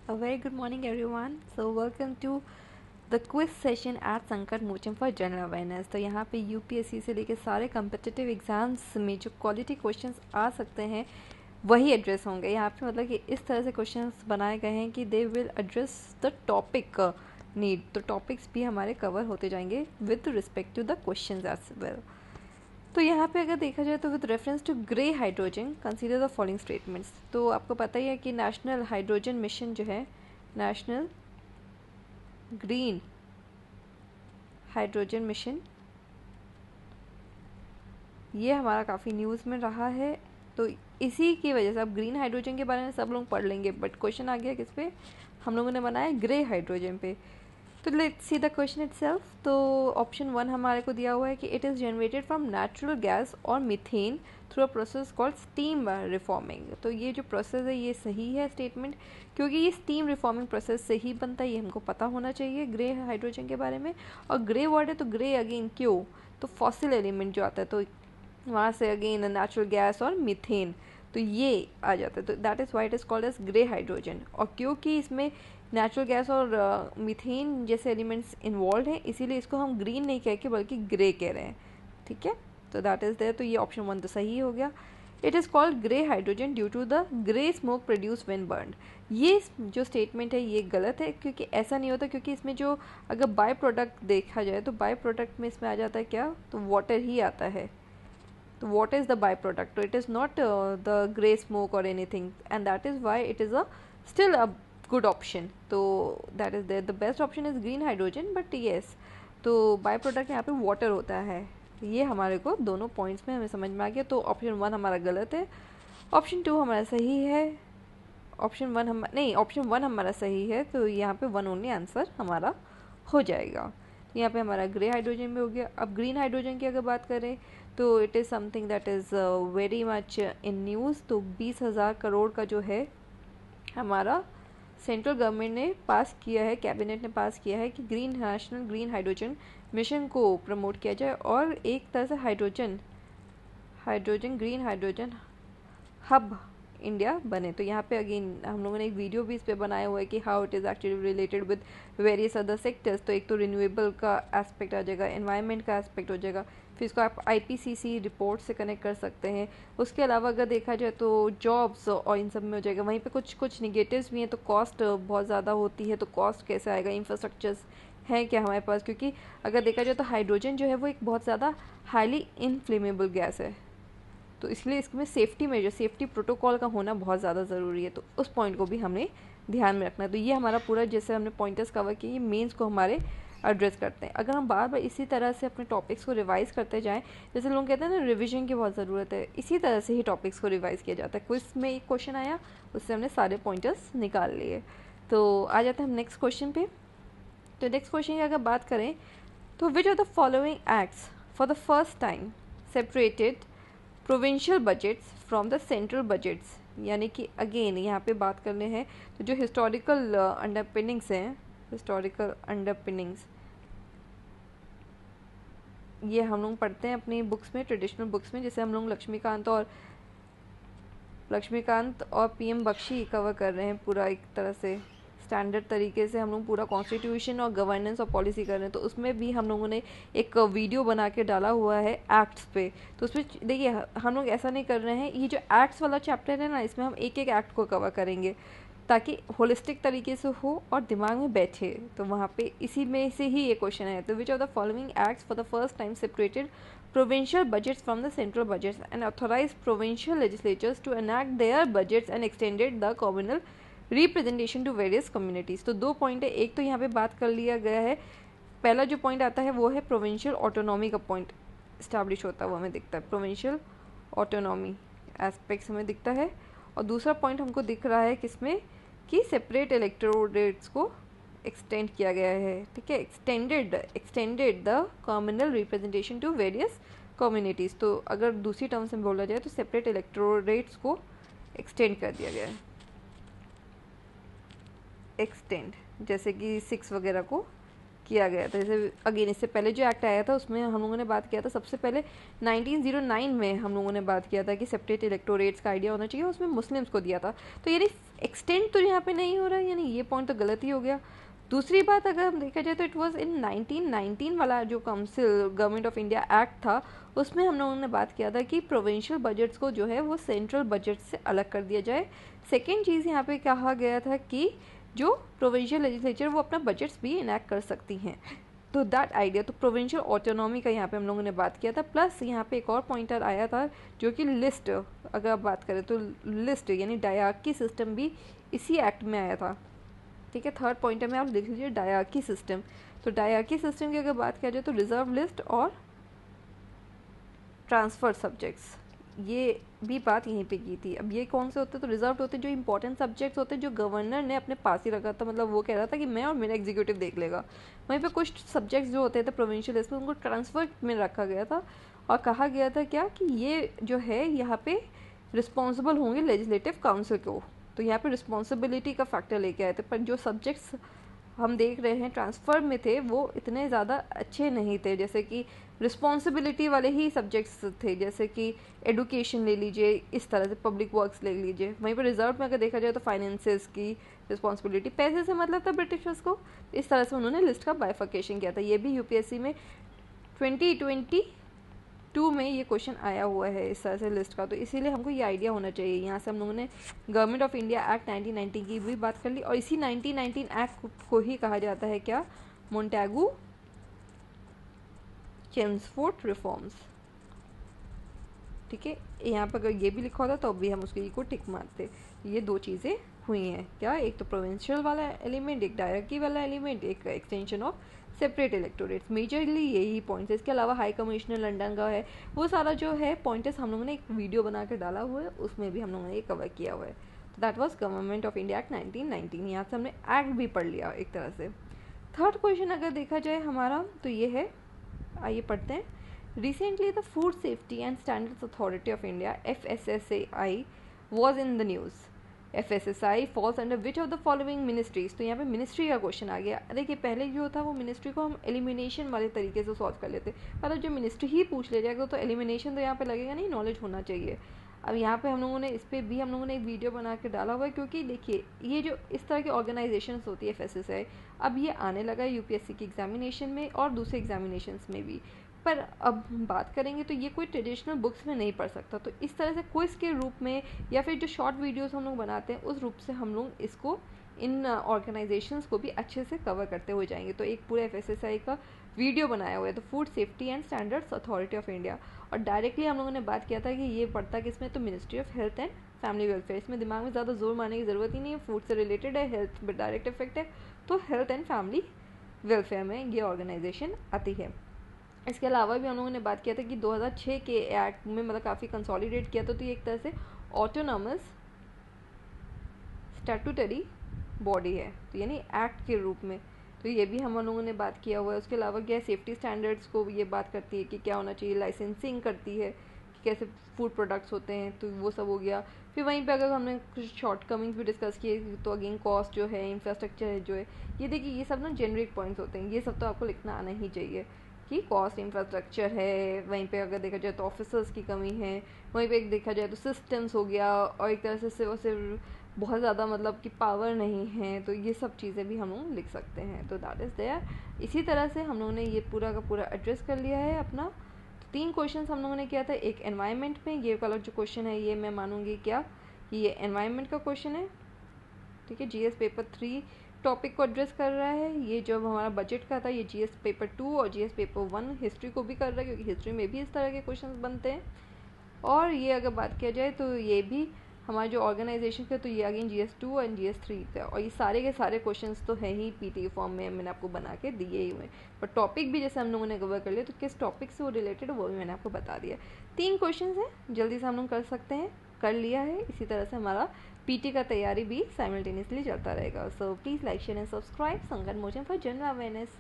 A very good morning, everyone. So welcome to the quiz session at संकट मोचन for general awareness. तो यहाँ पे UPSC से लेके सारे कम्पिटिटिव एग्जाम्स में जो क्वालिटी क्वेश्चंस आ सकते हैं वही एड्रेस होंगे यहाँ पे। मतलब कि इस तरह से क्वेश्चंस बनाए गए हैं कि they will address the topic need. तो टॉपिक्स भी हमारे कवर होते जाएंगे with respect to the questions as well. तो यहाँ पे अगर देखा जाए तो with reference to grey hydrogen consider the following statements. तो आपको पता ही है कि नेशनल हाइड्रोजन मिशन जो है, नेशनल ग्रीन हाइड्रोजन मिशन, ये हमारा काफ़ी न्यूज़ में रहा है। तो इसी की वजह से अब ग्रीन हाइड्रोजन के बारे में सब लोग पढ़ लेंगे, बट क्वेश्चन आ गया किस पे, हम लोगों ने बनाया ग्रे हाइड्रोजन पे। तो let's see the question itself. तो ऑप्शन 1 हमारे को दिया हुआ है कि it is generated from natural gas और methane through a process called steam reforming. तो ये जो प्रोसेस है ये सही है स्टेटमेंट, क्योंकि ये स्टीम रिफॉर्मिंग प्रोसेस से ही बनता है, ये हमको पता होना चाहिए ग्रे हाइड्रोजन के बारे में। और ग्रे वर्ड है तो ग्रे अगेन क्यों, तो फॉसिल एलिमेंट जो आता है, तो वहाँ से अगेन नेचुरल गैस और मीथेन, तो ये आ जाता है। तो that is why it is called as grey hydrogen. और क्योंकि इसमें नेचुरल गैस और मीथेन जैसे एलिमेंट्स इन्वॉल्व हैं, इसीलिए इसको हम ग्रीन नहीं कह के बल्कि ग्रे कह रहे हैं। ठीक है, तो दैट इज़ देयर। तो ये ऑप्शन 1 तो सही हो गया। It is called grey hydrogen due to the grey smoke produce when burned. ये जो स्टेटमेंट है ये गलत है, क्योंकि ऐसा नहीं होता। क्योंकि इसमें जो अगर बाय प्रोडक्ट देखा जाए तो बाय प्रोडक्ट में इसमें आ जाता है क्या, तो वाटर ही आता है। तो what is the byproduct? So it is not the grey smoke or anything, and that is why it is a still a good option. तो that is there. The best option is green hydrogen, but yes, तो byproduct यहाँ पे water होता है। ये हमारे को दोनों पॉइंट्स में हमें समझ में आ गया। तो ऑप्शन 1 हमारा गलत है, ऑप्शन 2 हमारा सही है। ऑप्शन 1 हमारा सही है, तो यहाँ पे 1 ओनली आंसर हमारा हो जाएगा। यहाँ पे हमारा ग्रे हाइड्रोजन में हो गया। अब ग्रीन हाइड्रोजन की अगर बात करें तो it is something that is very much in news. तो 20,000 करोड़ का जो है हमारा सेंट्रल गवर्नमेंट ने पास किया है, कैबिनेट ने पास किया है कि नेशनल ग्रीन हाइड्रोजन मिशन को प्रमोट किया जाए और एक तरह से ग्रीन हाइड्रोजन हब इंडिया बने। तो यहाँ पे अगेन हम लोगों ने एक वीडियो भी इस पे बनाया हुआ है कि how it is actually related with various other sectors. तो एक तो रिन्यूएबल का एस्पेक्ट आ जाएगा, एनवायरनमेंट का एस्पेक्ट हो जाएगा, फिर इसको आप आईपीसीसी रिपोर्ट से कनेक्ट कर सकते हैं। उसके अलावा अगर देखा जाए तो जॉब्स और इन सब में हो जाएगा। वहीं पे कुछ निगेटिव्स भी हैं। तो कॉस्ट बहुत ज़्यादा होती है, तो कॉस्ट कैसे आएगा, इंफ्रास्ट्रक्चर्स है क्या हमारे पास, क्योंकि अगर देखा जाए तो हाइड्रोजन जो है वो एक बहुत ज़्यादा हाईली इनफ्लेमेबल गैस है। तो इसलिए इसमें सेफ्टी मेजर, सेफ्टी प्रोटोकॉल का होना बहुत ज़्यादा ज़रूरी है। तो उस पॉइंट को भी हमने ध्यान में रखना है। तो ये हमारा पूरा जैसे हमने पॉइंटर्स कवर किए, ये मेंस को हमारे एड्रेस करते हैं। अगर हम बार बार इसी तरह से अपने टॉपिक्स को रिवाइज करते जाएं, जैसे लोग कहते हैं ना रिवीजन की बहुत ज़रूरत है, इसी तरह से ही टॉपिक्स को रिवाइज किया जाता है। क्विज में एक क्वेश्चन आया, उससे हमने सारे पॉइंटर्स निकाल लिए। तो आ जाते हैं हम नेक्स्ट क्वेश्चन पे। तो नेक्स्ट क्वेश्चन की अगर बात करें तो which are the following acts for the first time separated provincial budgets from the central budgets. यानी कि अगेन यहाँ पे बात करने हैं तो जो हिस्टोरिकल अंडरपिनिंग्स हैं, हिस्टोरिकल अंडरपिनिंग्स ये हम लोग पढ़ते हैं अपनी बुक्स में, ट्रेडिशनल बुक्स में। जैसे हम लोग लक्ष्मीकांत और पीएम बख्शी कवर कर रहे हैं पूरा एक तरह से स्टैंडर्ड तरीके से। हम लोग पूरा कॉन्स्टिट्यूशन और गवर्नेंस और पॉलिसी कर रहे हैं। तो उसमें भी हम लोगों ने एक वीडियो बना के डाला हुआ है एक्ट्स पे। तो उसमें देखिए हम लोग ऐसा नहीं कर रहे हैं, ये जो एक्ट्स वाला चैप्टर है ना, इसमें हम एक एक एक्ट को कवर करेंगे ताकि होलिस्टिक तरीके से हो और दिमाग में बैठे। तो वहाँ पे इसी में से ही ये क्वेश्चन है। तो which are the following acts for the first time separated provincial budgets from the central budgets and authorized provincial legislatures to enact their budgets and extended the communal representation to various communities। तो 2 point है। एक तो यहाँ पे बात कर लिया गया है, पहला जो पॉइंट आता है वो है प्रोविंशियल ऑटोनॉमी का पॉइंट इस्टेब्लिश होता है, वो हमें दिखता है, प्रोविंशियल ऑटोनॉमी एस्पेक्ट्स हमें दिखता है। और दूसरा पॉइंट हमको दिख रहा है किसमें, कि सेपरेट इलेक्टोरेट्स को एक्सटेंड किया गया है। ठीक है, extended the communal representation to various communities. तो अगर दूसरी टर्म से बोला जाए तो सेपरेट इलेक्टोरेट्स को एक्सटेंड कर दिया गया है, एक्सटेंड जैसे कि 6 वगैरह को किया गया था। जैसे अगेन इससे पहले जो एक्ट आया था उसमें हम लोगों ने बात किया था, सबसे पहले 1909 में हम लोगों ने बात किया था कि सेपरेट इलेक्टोरेट्स का आइडिया होना चाहिए, उसमें मुस्लिम्स को दिया था। तो यानी एक्सटेंड तो यहाँ पे नहीं हो रहा है, यानी ये पॉइंट तो गलत ही हो गया। दूसरी बात अगर हम देखा जाए तो इट वाज इन 1919 वाला जो council government of India act था, उसमें हम लोगों ने बात किया था कि प्रोविंशियल बजट्स को जो है वो सेंट्रल बजट से अलग कर दिया जाए। सेकेंड चीज़ यहाँ पे कहा गया था कि जो प्रोविंशियल लेजिस्लेचर वो अपना बजट्स भी इनैक्ट कर सकती हैं, तो दैट आइडिया, तो प्रोविंशियल ऑटोनॉमी का यहाँ पे हम लोगों ने बात किया था। प्लस यहाँ पे एक और पॉइंटर आया था जो कि लिस्ट, अगर आप बात करें तो लिस्ट यानी डायरार्की सिस्टम भी इसी एक्ट में आया था। ठीक है, थर्ड पॉइंटर में आप लिख लीजिए डायरार्की सिस्टम। तो डायरार्की सिस्टम की अगर बात किया जाए तो रिजर्व लिस्ट और ट्रांसफर सब्जेक्ट्स, ये भी बात यहीं पे की थी। अब ये कौन से होते हैं, तो रिजर्व होते हैं जो इंपॉर्टेंट सब्जेक्ट्स होते हैं जो गवर्नर ने अपने पास ही रखा था, मतलब वो कह रहा था कि मैं और मेरा एग्जीक्यूटिव देख लेगा। वहीं पे कुछ सब्जेक्ट्स जो होते थे प्रोविंशियल लिस्ट में उनको ट्रांसफर में रखा गया था और कहा गया था क्या कि ये जो है यहाँ पे रिस्पॉन्सिबल होंगे लेजिस्लेटिव काउंसिल को, तो यहाँ पे रिस्पॉन्सिबिलिटी का फैक्टर लेके आए थे। पर जो सब्जेक्ट्स हम देख रहे हैं ट्रांसफ़र में थे वो इतने ज़्यादा अच्छे नहीं थे, जैसे कि रिस्पॉन्सिबिलिटी वाले ही सब्जेक्ट्स थे, जैसे कि एडुकेशन ले लीजिए, इस तरह से पब्लिक वर्क्स ले लीजिए। वहीं पर रिजर्व में अगर देखा जाए तो फाइनेंसेस की रिस्पॉन्सिबिलिटी, पैसे से मतलब था ब्रिटिशर्स को, इस तरह से उन्होंने लिस्ट का बाइफर्केशन किया था। ये भी यूपीएससी में 2022 में ये क्वेश्चन आया हुआ है इस तरह से लिस्ट का, तो इसीलिए हमको ये आइडिया होना चाहिए। यहाँ से हम लोगों ने गवर्नमेंट ऑफ इंडिया एक्ट 1919 की भी बात कर ली, और इसी 1919 एक्ट को ही कहा जाता है क्या, मोंटेगू चेम्सफोर्ड रिफॉर्म्स। ठीक है, यहाँ पर अगर ये भी लिखा होता तो भी हम उसके को टिक मारते। ये दो चीज़ें हुई हैं क्या, एक तो प्रोविंशियल वाला एलिमेंट, एक डायरेक्टी वाला एलिमेंट, एक extension of separate electorates, majorly यही पॉइंट्स है। इसके अलावा हाई कमिश्नर लंदन का है, वो सारा जो है पॉइंट्स हम लोगों ने एक वीडियो बना कर डाला हुआ है, उसमें भी हम लोगों ने ये कवर किया हुआ है। तो that was government of India act 1919। यहाँ से हमने एक्ट भी पढ़ लिया एक तरह से। थर्ड क्वेश्चन अगर देखा जाए हमारा तो ये है, आइए पढ़ते हैं। Recently, the Food Safety and Standards Authority of India (FSSAI) was in the news. FSSAI falls under which of the following ministries? तो यहाँ पे मिनिस्ट्री का क्वेश्चन आ गया। देखिए पहले जो था वो मिनिस्ट्री को हम एलिमिनेशन वाले तरीके से सॉल्व कर लेते, मतलब जो मिनिस्ट्री ही पूछ ले जाएगा तो एलिमिनेशन तो यहाँ पे लगेगा नहीं, नॉलेज होना चाहिए। अब यहाँ पे हम लोगों ने इस पर भी हम लोगों ने एक वीडियो बना के डाला हुआ है, क्योंकि देखिए ये जो इस तरह की ऑर्गेनाइजेशंस होती है FSSAI, अब ये आने लगा है यूपीएससी की एग्जामिनेशन में और दूसरे एग्जामिनेशंस में भी। पर अब हम बात करेंगे तो ये कोई ट्रेडिशनल बुक्स में नहीं पढ़ सकता, तो इस तरह से क्विज के रूप में या फिर जो शॉर्ट वीडियोस हम लोग बनाते हैं उस रूप से हम लोग इसको इन ऑर्गेनाइजेशंस को भी अच्छे से कवर करते हुए जाएंगे। तो एक पूरा FSSAI का वीडियो बनाया हुआ है, तो food safety and standards authority of India, और डायरेक्टली हम लोगों ने बात किया था कि ये पड़ता किसमें, तो ministry of health and family welfare. इसमें दिमाग में ज़्यादा जोर मारने की ज़रूरत ही नहीं है, फूड से रिलेटेड है, हेल्थ में डायरेक्ट इफेक्ट है, तो हेल्थ एंड फैमिली वेलफेयर में ये ऑर्गेनाइजेशन आती है। इसके अलावा भी हम लोगों ने बात किया था कि 2006 के एक्ट में मतलब काफ़ी कंसोलिडेट किया था, तो ये एक तरह से ऑटोनॉमस स्टैट्यूटरी बॉडी है, तो यानी एक्ट के रूप में, तो ये भी हम लोगों ने बात किया हुआ है। उसके अलावा क्या सेफ्टी स्टैंडर्ड्स को ये बात करती है कि क्या होना चाहिए, लाइसेंसिंग करती है कि कैसे फूड प्रोडक्ट्स होते हैं, तो वो सब हो गया। फिर वहीं पे अगर हमने कुछ शॉर्ट कमिंग्स भी डिस्कस किए तो अगेन कॉस्ट जो है, इंफ्रास्ट्रक्चर है जो है, ये देखिए ये सब ना जेनरिक पॉइंट्स होते हैं, ये सब तो आपको लिखना आना ही चाहिए कि कॉस्ट, इंफ्रास्ट्रक्चर है, वहीं पे अगर देखा जाए तो ऑफिसर्स की कमी है, वहीं पे एक देखा जाए तो सिस्टम्स हो गया, और एक तरह से वो सिर्फ बहुत ज़्यादा मतलब कि पावर नहीं है, तो ये सब चीज़ें भी हम लोग लिख सकते हैं। तो दैट इज़ देयर। इसी तरह से हम लोगों ने ये पूरा का पूरा एड्रेस कर लिया है अपना। तो 3 क्वेश्चन हम लोगों ने किया था, एक एनवायरनमेंट में, ये वाला जो क्वेश्चन है ये मैं मानूंगी क्या कि ये एनवायरनमेंट का क्वेश्चन है। ठीक है, GS पेपर 3 टॉपिक को एड्रेस कर रहा है। ये जो हमारा बजट का था ये GS पेपर 2 और GS पेपर 1 हिस्ट्री को भी कर रहा है, क्योंकि हिस्ट्री में भी इस तरह के क्वेश्चंस बनते हैं। और ये अगर बात किया जाए तो ये भी हमारे जो ऑर्गेनाइजेशन का, तो ये अगेन GS 2 और GS 3 था, और ये सारे के सारे क्वेश्चंस तो है ही PT फॉर्म में, मैंने आपको बना के दिए ही हुए। पर टॉपिक भी जैसे हम लोगों ने कवर कर लिया, तो किस टॉपिक से वो रिलेटेड वो भी मैंने आपको बता दिया। 3 क्वेश्चन हैं, जल्दी से हम लोग कर सकते हैं, कर लिया है। इसी तरह से हमारा PT का तैयारी भी साइमल्टेनियसली चलता रहेगा। So please like share and subscribe संगन मोशन फॉर जनरल अवेयरनेस।